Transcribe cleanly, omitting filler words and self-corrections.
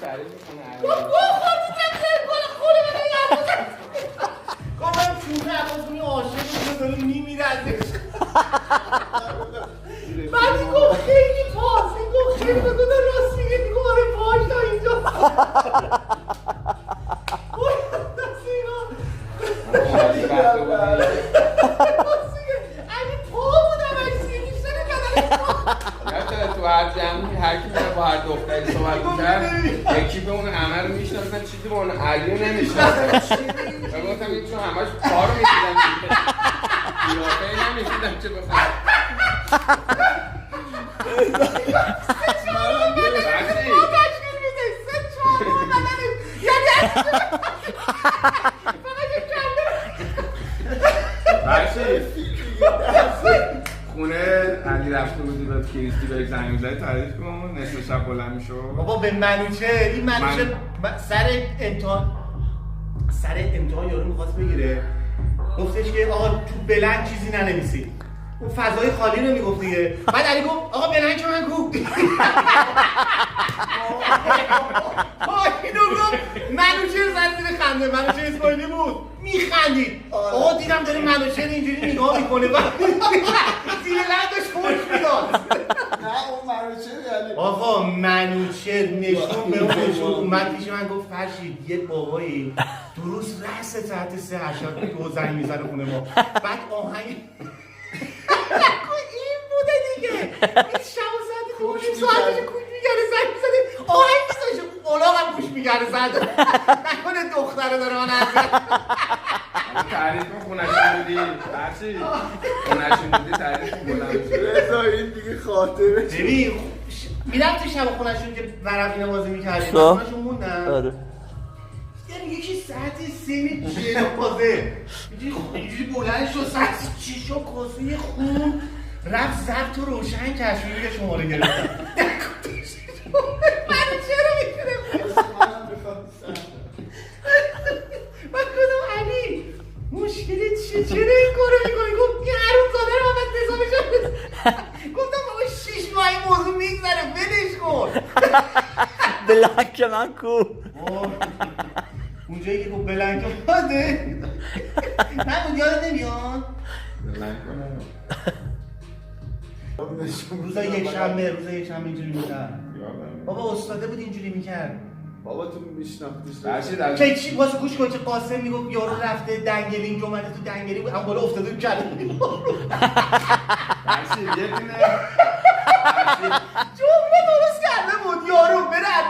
تعریف میکنه. گفتم چونه عباس کنی عاشق بوده داره میمیره ازش. بعد گفت خیلی پاس، گفت خیلی بگو راست میگه، میگو آره پاش تا اینجا. تو هر جمعی هر کی میره با هر دختری صحبت می‌کرد یکی به اون همه رو میشناسن چیزی به اون علی نمیشناسن. و گفتم این چون همش پا رو می‌دیدم قیافه نمی‌دیدم چه بخوام. خونه علی رفته بودی به کریستی به زنگ می‌زدی تعریف کن نصف شب بلند می‌شد. بابا به منوچه این منوچه سر امتحان یارو می‌خواست بگیره، گفتش که آقا تو بلند چیزی ننویسی، اون فضای خالی رو میگفت دیگه. بعد علی گفت آقا بلند که من کو اینو گفت منوچه زد زیر خنده. منوچه اسماعیلی بود میخندید. آقا دیدم داره منوچه اینجوری نگاه میکنه و زیر لبش خوش میداد. نه اون منوچه یعنی آقا منوچه نشون به اون نشون اومد پیش من گفت فرشید یه بابایی درست رأس ساعت 3:80 دو زنگ میزنه خونه ما. بعد آهنگ این بوده دیگه، این شب و ساعت خوش ساعتش کوش میگره زنگ میزنه آهنگ میزنه اولاغ هم کوش میگره زنده نکنه دختره داره من ازد. تعریف کن خونشون بودی برچی خونشون بودی تعریف کن بلند رضا این دیگه خاطره. ببین میرفتی شب خونشون که ورقی نمازی میکردیم خونشون موندن. آره یعنی یکی ساعت 3 جنازه اینجوری بلند شد ساعت 6 و کاسه خون رفت ضبط رو روشن کرد شروع شماره گرفتن. من چرا میکنم؟ من گفتم علی مشکلی چیه؟ چرا این کارو میکنی؟ گفت این حروم زاده رو من نظامشو گفتم بابا 6 ماه این موضوع میگذره ولش کن. بلنک من کو اونجایی که گفت بلنک اومده من یاد نمیاد روزا یک شنبه اینجوری میکرد. بابا استاده بود اینجوری میکرد. بابا تو میشناختیش برچی که چی واسه گوش کن که قاسم میگفت یارو رفته دنگلینگ اومده تو دنگلی بود اما بالا افتاده تو کله برچی یه دونه جمله درست کرده بود یارو بره از